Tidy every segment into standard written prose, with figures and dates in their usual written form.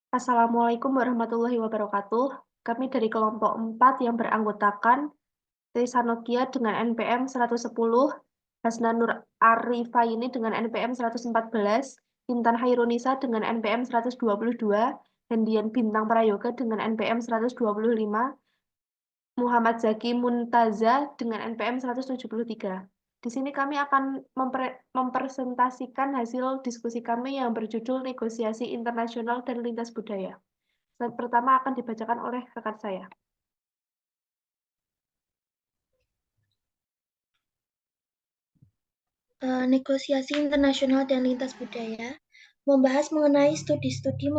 Assalamualaikum warahmatullahi wabarakatuh. Kami dari kelompok 4 yang beranggotakan Trisanokia dengan NPM 110, Hasna Nur Arifaini dengan NPM 114, Intan Hairunisa dengan NPM 122, dan Dian Bintang Prayoga dengan NPM 125, Muhammad Zaki Muntaza dengan NPM 173. Di sini kami akan mempresentasikan hasil diskusi kami yang berjudul Negosiasi Internasional dan Lintas Budaya. Slide pertama akan dibacakan oleh rekan saya. Negosiasi internasional dan lintas budaya membahas mengenai studi-studi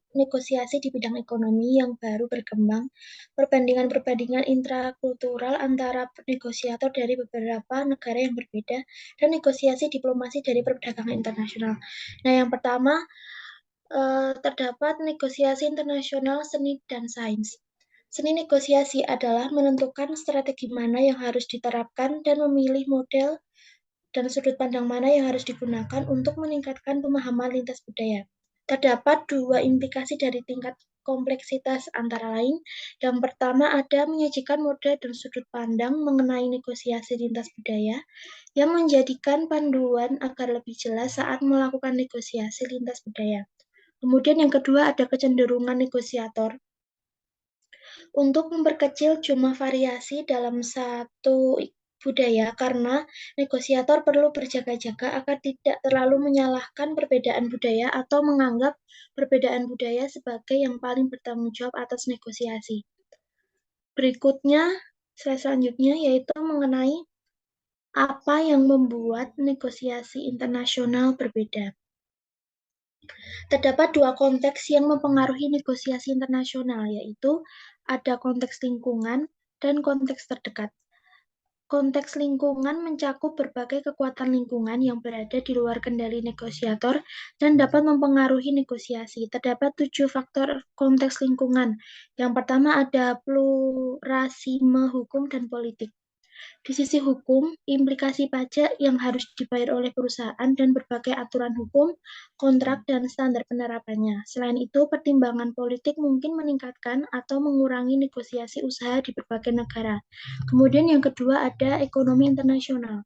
negosiasi di bidang ekonomi yang baru berkembang, perbandingan-perbandingan intrakultural antara negosiator dari beberapa negara yang berbeda, dan negosiasi diplomasi dari perdagangan internasional. Nah, yang pertama, terdapat negosiasi internasional seni dan sains. Seni negosiasi adalah menentukan strategi mana yang harus diterapkan dan memilih model dan sudut pandang mana yang harus digunakan untuk meningkatkan pemahaman lintas budaya. Terdapat dua implikasi dari tingkat kompleksitas antara lain. Yang pertama ada menyajikan model dan sudut pandang mengenai negosiasi lintas budaya yang menjadikan panduan agar lebih jelas saat melakukan negosiasi lintas budaya. Kemudian yang kedua ada kecenderungan negosiator untuk memperkecil jumlah variasi dalam satu budaya karena negosiator perlu berjaga-jaga agar tidak terlalu menyalahkan perbedaan budaya atau menganggap perbedaan budaya sebagai yang paling bertanggung jawab atas negosiasi. Berikutnya, slide selanjutnya yaitu mengenai apa yang membuat negosiasi internasional berbeda. Terdapat dua konteks yang mempengaruhi negosiasi internasional, yaitu ada konteks lingkungan dan konteks terdekat. Konteks lingkungan mencakup berbagai kekuatan lingkungan yang berada di luar kendali negosiator dan dapat mempengaruhi negosiasi. Terdapat 7 faktor konteks lingkungan. Yang pertama ada pluralisme hukum dan politik. Di sisi hukum, implikasi pajak yang harus dibayar oleh perusahaan dan berbagai aturan hukum, kontrak, dan standar penerapannya. Selain itu, pertimbangan politik mungkin meningkatkan atau mengurangi negosiasi usaha di berbagai negara. Kemudian yang kedua ada ekonomi internasional.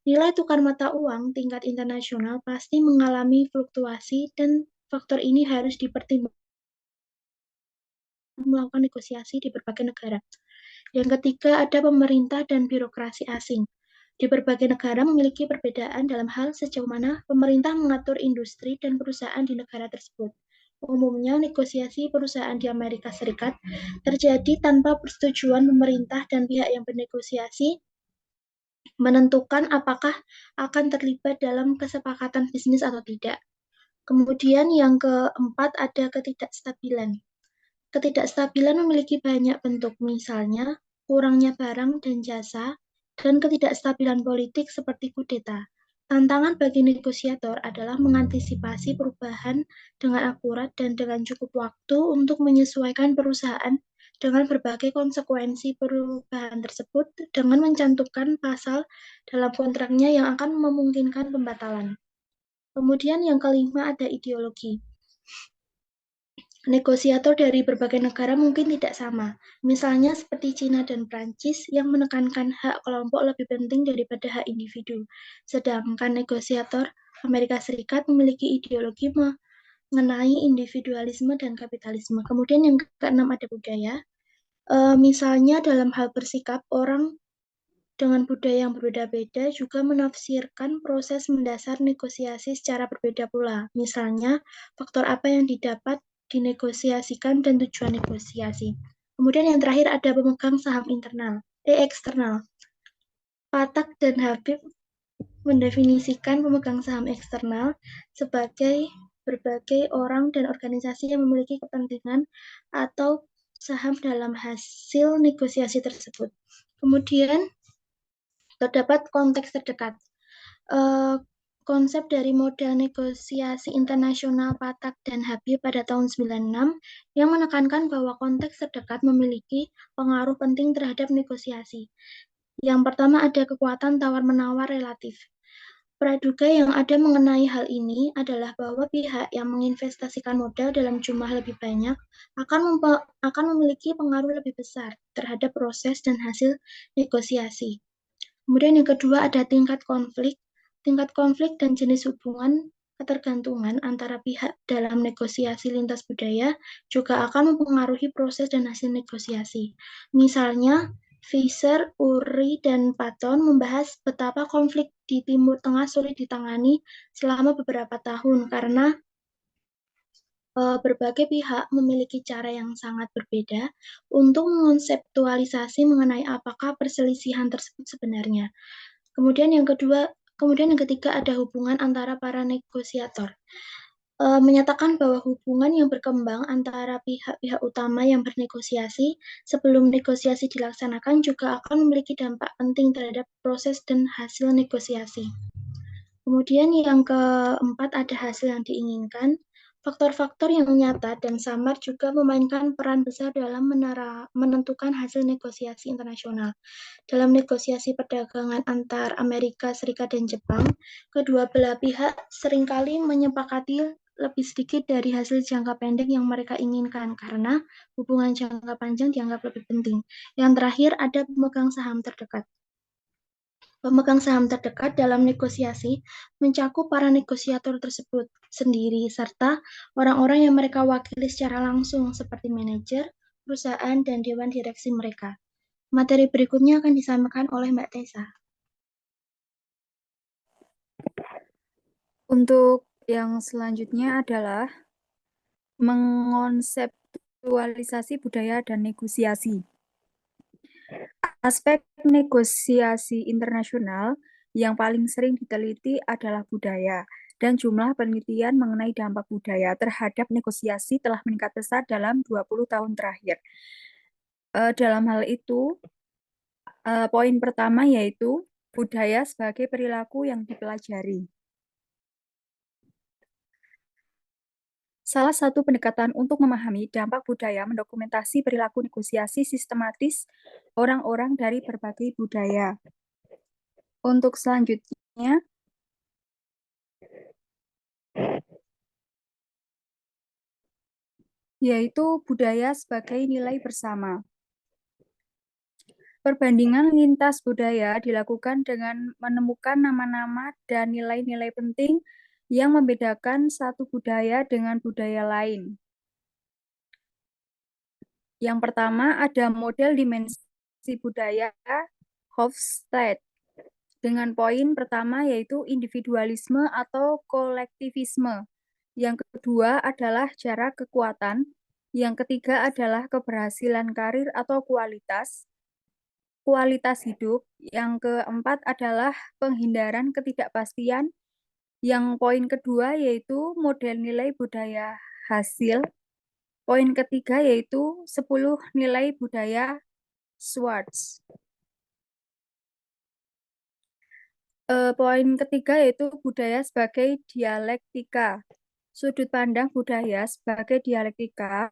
Nilai tukar mata uang tingkat internasional pasti mengalami fluktuasi dan faktor ini harus dipertimbangkan melakukan negosiasi di berbagai negara. Yang ketiga ada pemerintah dan birokrasi asing. Di berbagai negara memiliki perbedaan dalam hal sejauh mana pemerintah mengatur industri dan perusahaan di negara tersebut. Umumnya, negosiasi perusahaan di Amerika Serikat terjadi tanpa persetujuan pemerintah dan pihak yang bernegosiasi menentukan apakah akan terlibat dalam kesepakatan bisnis atau tidak. Kemudian yang keempat ada ketidakstabilan. Ketidakstabilan memiliki banyak bentuk, misalnya kurangnya barang dan jasa, dan ketidakstabilan politik seperti kudeta. Tantangan bagi negosiator adalah mengantisipasi perubahan dengan akurat dan dengan cukup waktu untuk menyesuaikan perusahaan dengan berbagai konsekuensi perubahan tersebut dengan mencantumkan pasal dalam kontraknya yang akan memungkinkan pembatalan. Kemudian yang kelima ada ideologi. Negosiator dari berbagai negara mungkin tidak sama, misalnya seperti Cina dan Prancis yang menekankan hak kelompok lebih penting daripada hak individu. Sedangkan negosiator Amerika Serikat memiliki ideologi mengenai individualisme dan kapitalisme. Kemudian yang keenam ada budaya. Misalnya dalam hal bersikap, orang dengan budaya yang berbeda-beda juga menafsirkan proses mendasar negosiasi secara berbeda pula. Misalnya, faktor apa yang didapat dinegosiasikan dan tujuan negosiasi. Kemudian yang terakhir ada pemegang saham eksternal. Patak dan Habib mendefinisikan pemegang saham eksternal sebagai berbagai orang dan organisasi yang memiliki kepentingan atau saham dalam hasil negosiasi tersebut. Kemudian terdapat konteks terdekat. Konsep dari model negosiasi internasional Patak dan Habib pada tahun 96 yang menekankan bahwa konteks terdekat memiliki pengaruh penting terhadap negosiasi. Yang pertama ada kekuatan tawar-menawar relatif. Praduga yang ada mengenai hal ini adalah bahwa pihak yang menginvestasikan modal dalam jumlah lebih banyak akan memiliki pengaruh lebih besar terhadap proses dan hasil negosiasi. Kemudian yang kedua ada tingkat konflik. Tingkat konflik dan jenis hubungan ketergantungan antara pihak dalam negosiasi lintas budaya juga akan mempengaruhi proses dan hasil negosiasi. Misalnya, Fisher, Uri, dan Patton membahas betapa konflik di Timur Tengah sulit ditangani selama beberapa tahun karena berbagai pihak memiliki cara yang sangat berbeda untuk mengonseptualisasi mengenai apakah perselisihan tersebut sebenarnya. Kemudian yang ketiga ada hubungan antara para negosiator. Menyatakan bahwa hubungan yang berkembang antara pihak-pihak utama yang bernegosiasi sebelum negosiasi dilaksanakan juga akan memiliki dampak penting terhadap proses dan hasil negosiasi. Kemudian yang keempat ada hasil yang diinginkan. Faktor-faktor yang nyata dan samar juga memainkan peran besar dalam menentukan hasil negosiasi internasional. Dalam negosiasi perdagangan antar Amerika Serikat dan Jepang, kedua belah pihak seringkali menyepakati lebih sedikit dari hasil jangka pendek yang mereka inginkan karena hubungan jangka panjang dianggap lebih penting. Yang terakhir ada pemegang saham terdekat. Pemegang saham terdekat dalam negosiasi mencakup para negosiator tersebut sendiri serta orang-orang yang mereka wakili secara langsung seperti manajer, perusahaan, dan dewan direksi mereka. Materi berikutnya akan disampaikan oleh Mbak Tessa. Untuk yang selanjutnya adalah mengonseptualisasi budaya dan negosiasi. Aspek negosiasi internasional yang paling sering diteliti adalah budaya, dan jumlah penelitian mengenai dampak budaya terhadap negosiasi telah meningkat pesat dalam 20 tahun terakhir. Dalam hal itu, poin pertama yaitu budaya sebagai perilaku yang dipelajari. Salah satu pendekatan untuk memahami dampak budaya mendokumentasi perilaku negosiasi sistematis orang-orang dari berbagai budaya. Untuk selanjutnya, yaitu budaya sebagai nilai bersama. Perbandingan lintas budaya dilakukan dengan menemukan nama-nama dan nilai-nilai penting yang membedakan satu budaya dengan budaya lain. Yang pertama ada model dimensi budaya Hofstede dengan poin pertama yaitu individualisme atau kolektivisme. Yang kedua adalah jarak kekuatan. Yang ketiga adalah keberhasilan karir atau kualitas hidup. Yang keempat adalah penghindaran ketidakpastian. Yang poin kedua yaitu model nilai budaya hasil. Poin ketiga yaitu 10 nilai budaya Schwartz. Poin ketiga yaitu budaya sebagai dialektika. Sudut pandang budaya sebagai dialektika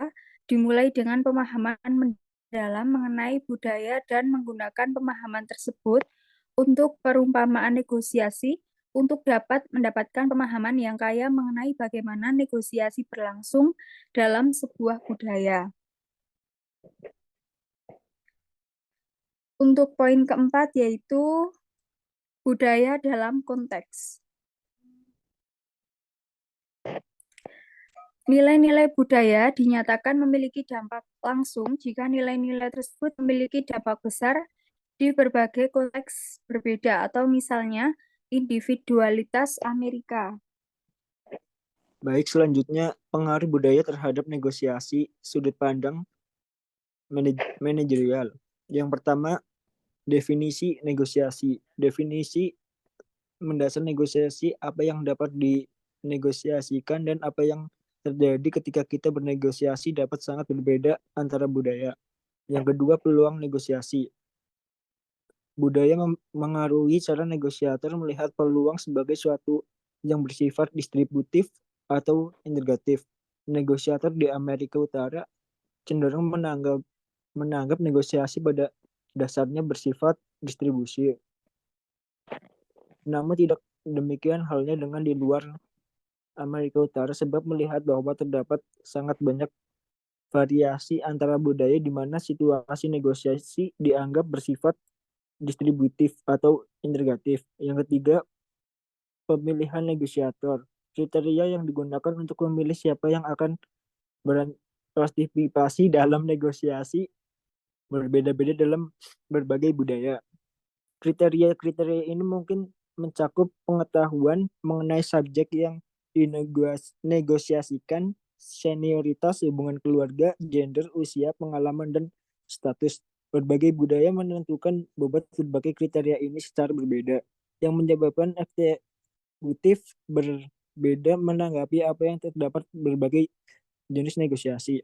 dimulai dengan pemahaman mendalam mengenai budaya dan menggunakan pemahaman tersebut untuk perumpamaan negosiasi untuk dapat mendapatkan pemahaman yang kaya mengenai bagaimana negosiasi berlangsung dalam sebuah budaya. Untuk poin keempat yaitu budaya dalam konteks. Nilai-nilai budaya dinyatakan memiliki dampak langsung jika nilai-nilai tersebut memiliki dampak besar di berbagai konteks berbeda atau misalnya individualitas Amerika. Baik, selanjutnya pengaruh budaya terhadap negosiasi sudut pandang manajerial. Yang pertama, definisi negosiasi. Definisi mendasar negosiasi apa yang dapat dinegosiasikan dan apa yang terjadi ketika kita bernegosiasi dapat sangat berbeda antara budaya. Yang kedua, peluang negosiasi. Budaya mengaruhi cara negosiator melihat peluang sebagai suatu yang bersifat distributif atau integratif. Negosiator di Amerika Utara cenderung menganggap negosiasi pada dasarnya bersifat distribusi. Demikian halnya dengan di luar Amerika Utara, sebab melihat bahwa terdapat sangat banyak variasi antara budaya di mana situasi negosiasi dianggap bersifat distributif atau integratif. Yang ketiga, pemilihan negosiator. Kriteria yang digunakan untuk memilih siapa yang akan berpartisipasi dalam negosiasi berbeda-beda dalam berbagai budaya. Kriteria-kriteria ini mungkin mencakup pengetahuan mengenai subjek yang dinegosiasikan, senioritas, hubungan keluarga, gender, usia, pengalaman, dan status. Berbagai budaya menentukan bobot berbagai kriteria ini secara berbeda, yang menyebabkan eksekutif berbeda menanggapi apa yang terdapat berbagai jenis negosiasi.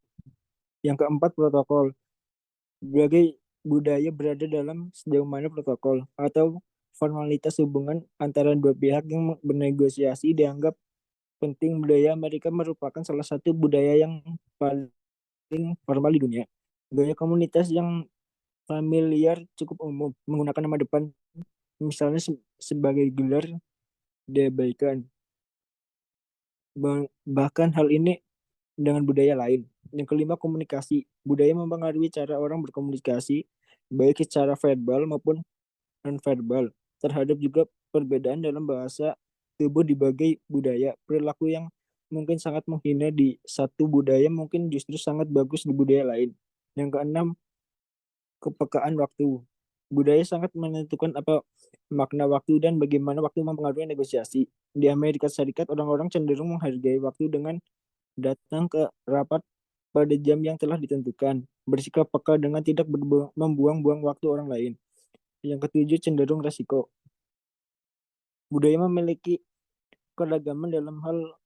Yang keempat, protokol. Berbagai budaya berada dalam sejauh mana protokol atau formalitas hubungan antara dua pihak yang bernegosiasi dianggap penting. Budaya Amerika merupakan salah satu budaya yang paling formal di dunia. Budaya komunitas yang familiar cukup umum, menggunakan nama depan misalnya sebagai gelar diabaikan. Bahkan hal ini dengan budaya lain. Yang kelima, komunikasi. Budaya mempengaruhi cara orang berkomunikasi, baik secara verbal maupun nonverbal. Terhadap juga perbedaan dalam bahasa tubuh di berbagai budaya. Perilaku yang mungkin sangat menghina di satu budaya mungkin justru sangat bagus di budaya lain. Yang keenam, kepekaan waktu. Budaya sangat menentukan apa makna waktu dan bagaimana waktu mempengaruhi negosiasi. Di Amerika Serikat, orang-orang cenderung menghargai waktu dengan datang ke rapat pada jam yang telah ditentukan, bersikap peka dengan tidak membuang-buang waktu orang lain. Yang ketujuh, cenderung resiko. Budaya memiliki keragaman dalam hal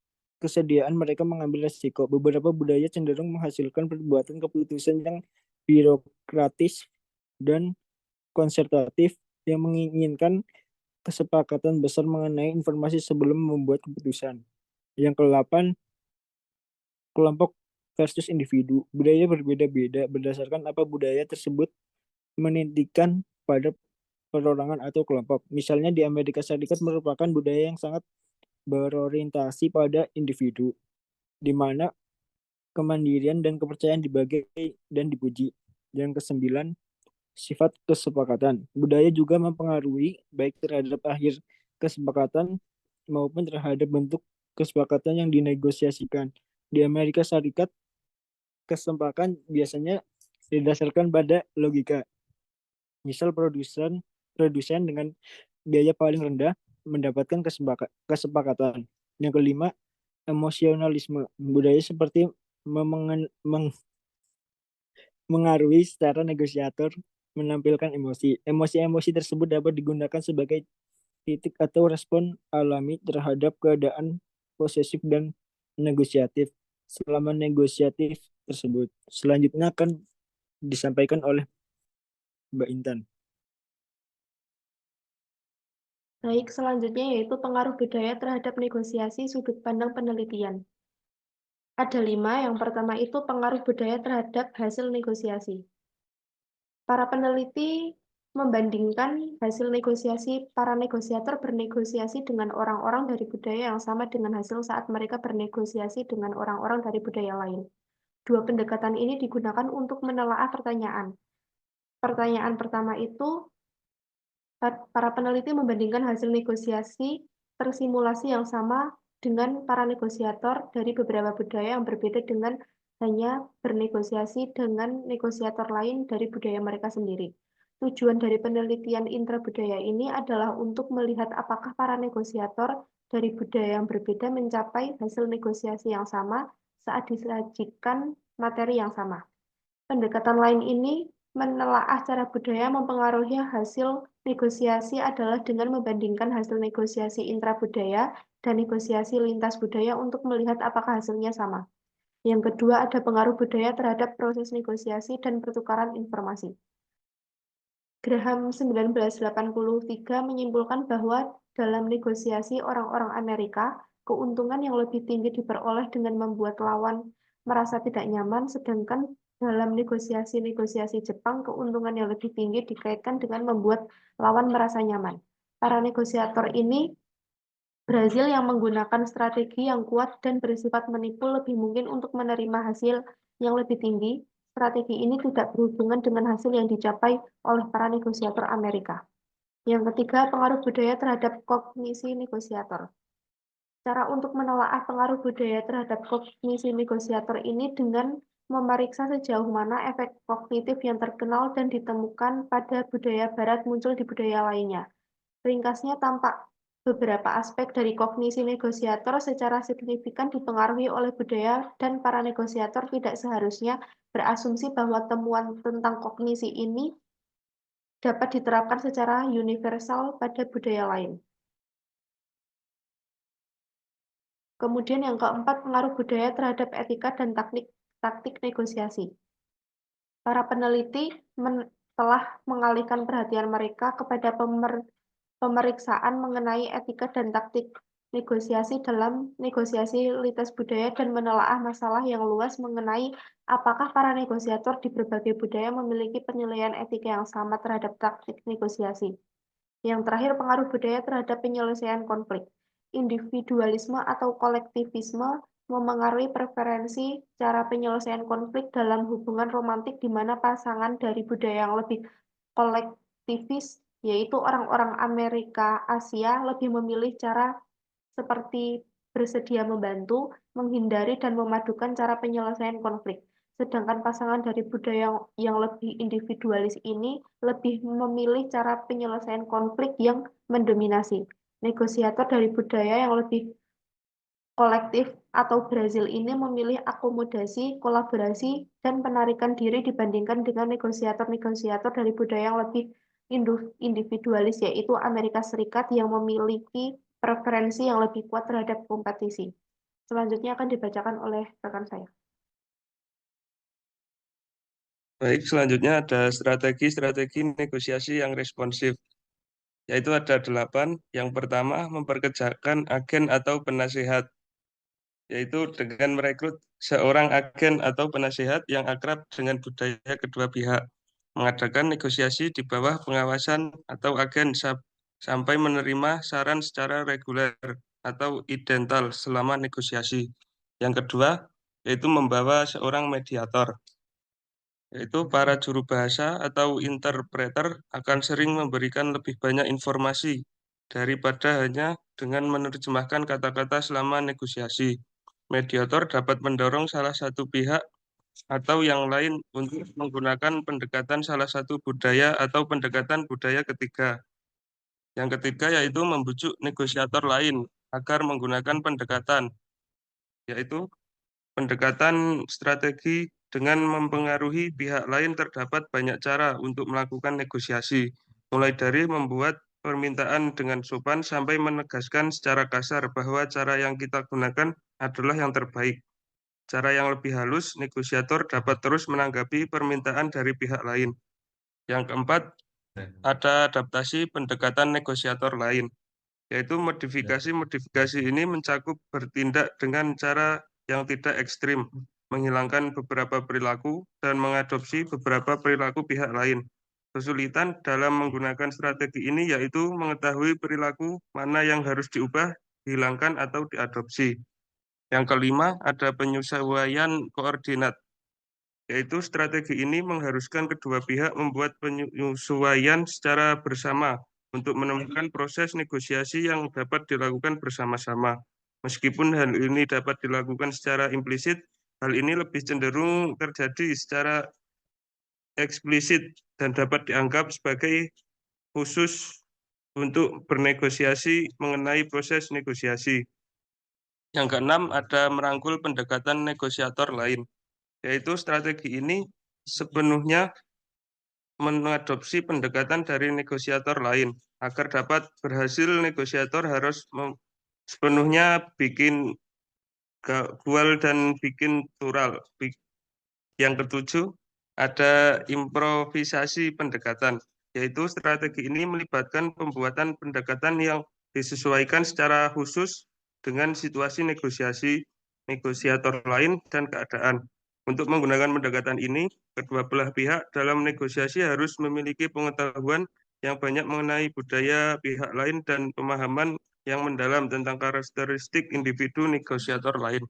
kesediaan mereka mengambil resiko. Beberapa budaya cenderung menghasilkan perbuatan keputusan yang birokratis dan konservatif yang menginginkan kesepakatan besar mengenai informasi sebelum membuat keputusan. Yang ke-8, kelompok versus individu. Budaya berbeda-beda berdasarkan apa budaya tersebut menitikan pada perorangan atau kelompok. Misalnya di Amerika Serikat merupakan budaya yang sangat berorientasi pada individu, di mana kemandirian dan kepercayaan dibagi dan dipuji. Yang ke-9, sifat kesepakatan. Budaya juga mempengaruhi baik terhadap akhir kesepakatan maupun terhadap bentuk kesepakatan yang dinegosiasikan. Di Amerika Serikat, kesepakatan biasanya didasarkan pada logika. Misal produsen dengan biaya paling rendah mendapatkan kesepakatan. Yang kelima, emosionalisme. Budaya seperti mengaruhi secara negosiator menampilkan emosi. Emosi-emosi tersebut dapat digunakan sebagai titik atau respon alami terhadap keadaan posesif dan negosiatif selama negosiatif tersebut. Selanjutnya akan disampaikan oleh Mbak Intan. Baik, selanjutnya yaitu pengaruh budaya terhadap negosiasi sudut pandang penelitian. Ada 5, yang pertama itu pengaruh budaya terhadap hasil negosiasi. Para peneliti membandingkan hasil negosiasi para negosiator bernegosiasi dengan orang-orang dari budaya yang sama dengan hasil saat mereka bernegosiasi dengan orang-orang dari budaya lain. Dua pendekatan ini digunakan untuk menelaah pertanyaan. Pertanyaan pertama itu, para peneliti membandingkan hasil negosiasi tersimulasi yang sama dengan para negosiator dari beberapa budaya yang berbeda dengan hanya bernegosiasi dengan negosiator lain dari budaya mereka sendiri. Tujuan dari penelitian intrabudaya ini adalah untuk melihat apakah para negosiator dari budaya yang berbeda mencapai hasil negosiasi yang sama saat disajikan materi yang sama. Pendekatan lain ini menelaah cara budaya mempengaruhi hasil negosiasi adalah dengan membandingkan hasil negosiasi intrabudaya dan negosiasi lintas budaya untuk melihat apakah hasilnya sama. Yang kedua, ada pengaruh budaya terhadap proses negosiasi dan pertukaran informasi. Graham 1983 menyimpulkan bahwa dalam negosiasi orang-orang Amerika, keuntungan yang lebih tinggi diperoleh dengan membuat lawan merasa tidak nyaman, sedangkan dalam negosiasi-negosiasi Jepang, keuntungan yang lebih tinggi dikaitkan dengan membuat lawan merasa nyaman. Para negosiator ini Brazil yang menggunakan strategi yang kuat dan bersifat menipu lebih mungkin untuk menerima hasil yang lebih tinggi. Strategi ini tidak berhubungan dengan hasil yang dicapai oleh para negosiator Amerika. Yang ketiga, pengaruh budaya terhadap kognisi negosiator. Cara untuk menelaah pengaruh budaya terhadap kognisi negosiator ini dengan memeriksa sejauh mana efek kognitif yang terkenal dan ditemukan pada budaya barat muncul di budaya lainnya. Ringkasnya, tampak beberapa aspek dari kognisi negosiator secara signifikan dipengaruhi oleh budaya dan para negosiator tidak seharusnya berasumsi bahwa temuan tentang kognisi ini dapat diterapkan secara universal pada budaya lain. Kemudian yang keempat, pengaruh budaya terhadap etika dan taktik negosiasi. Para peneliti telah mengalihkan perhatian mereka kepada pemeriksaan mengenai etika dan taktik negosiasi dalam negosiasi lintas budaya dan menelaah masalah yang luas mengenai apakah para negosiator di berbagai budaya memiliki penilaian etika yang sama terhadap taktik negosiasi. Yang terakhir, pengaruh budaya terhadap penyelesaian konflik. Individualisme atau kolektivisme memengaruhi preferensi cara penyelesaian konflik dalam hubungan romantik di mana pasangan dari budaya yang lebih kolektivis, yaitu orang-orang Amerika Asia, lebih memilih cara seperti bersedia membantu, menghindari, dan memadukan cara penyelesaian konflik. Sedangkan pasangan dari budaya yang lebih individualis ini lebih memilih cara penyelesaian konflik yang mendominasi. Negosiator dari budaya yang lebih kolektif atau Brazil ini memilih akomodasi, kolaborasi, dan penarikan diri dibandingkan dengan negosiator-negosiator dari budaya yang lebih individualis, yaitu Amerika Serikat yang memiliki preferensi yang lebih kuat terhadap kompetisi. Selanjutnya akan dibacakan oleh rekan saya. Baik, selanjutnya ada strategi-strategi negosiasi yang responsif, yaitu ada 8. Yang pertama, memperkerjakan agen atau penasihat, yaitu dengan merekrut seorang agen atau penasihat yang akrab dengan budaya kedua pihak, mengadakan negosiasi di bawah pengawasan atau agen sampai menerima saran secara reguler atau idental selama negosiasi. Yang kedua, yaitu membawa seorang mediator, yaitu para juru bahasa atau interpreter akan sering memberikan lebih banyak informasi daripada hanya dengan menerjemahkan kata-kata selama negosiasi. Mediator dapat mendorong salah satu pihak atau yang lain untuk menggunakan pendekatan salah satu budaya atau pendekatan budaya ketiga. Yang ketiga yaitu membujuk negosiator lain agar menggunakan pendekatan, yaitu pendekatan strategi dengan mempengaruhi pihak lain. Terdapat banyak cara untuk melakukan negosiasi, mulai dari membuat permintaan dengan sopan sampai menegaskan secara kasar bahwa cara yang kita gunakan adalah yang terbaik. Cara yang lebih halus, negosiator dapat terus menanggapi permintaan dari pihak lain. Yang keempat, ada adaptasi pendekatan negosiator lain, yaitu modifikasi ini mencakup bertindak dengan cara yang tidak ekstrim, menghilangkan beberapa perilaku, dan mengadopsi beberapa perilaku pihak lain. Kesulitan dalam menggunakan strategi ini yaitu mengetahui perilaku mana yang harus diubah, dihilangkan, atau diadopsi. Yang kelima, ada penyesuaian koordinat, yaitu strategi ini mengharuskan kedua pihak membuat penyesuaian secara bersama untuk menemukan proses negosiasi yang dapat dilakukan bersama-sama. Meskipun hal ini dapat dilakukan secara implisit, hal ini lebih cenderung terjadi secara eksplisit dan dapat dianggap sebagai khusus untuk bernegosiasi mengenai proses negosiasi. Yang keenam, ada merangkul pendekatan negosiator lain, yaitu strategi ini sepenuhnya mengadopsi pendekatan dari negosiator lain. Agar dapat berhasil, negosiator harus sepenuhnya bikin bual dan bikin tural. Yang ketujuh, ada improvisasi pendekatan, yaitu strategi ini melibatkan pembuatan pendekatan yang disesuaikan secara khusus dengan situasi negosiasi, negosiator lain, dan keadaan. Untuk menggunakan pendekatan ini, kedua belah pihak dalam negosiasi harus memiliki pengetahuan yang banyak mengenai budaya pihak lain dan pemahaman yang mendalam tentang karakteristik individu negosiator lain.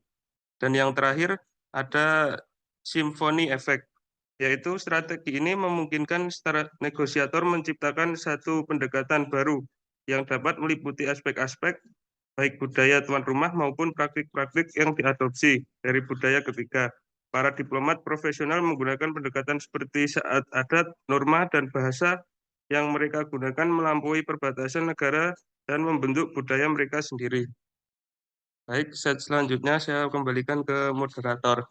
Dan yang terakhir ada symphony effect, yaitu strategi ini memungkinkan negosiator menciptakan satu pendekatan baru yang dapat meliputi aspek-aspek baik budaya tuan rumah maupun praktik-praktik yang diadopsi dari budaya ketiga. Para diplomat profesional menggunakan pendekatan seperti saat adat, norma, dan bahasa yang mereka gunakan melampaui perbatasan negara dan membentuk budaya mereka sendiri. Baik, set selanjutnya saya kembalikan ke moderator.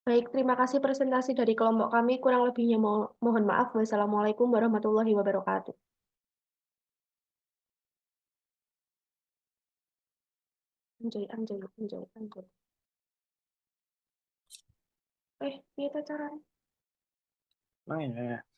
Baik, terima kasih presentasi dari kelompok kami. Kurang lebihnya mohon maaf. Wassalamualaikum warahmatullahi wabarakatuh. Anjay. Kita caranya. Main ya.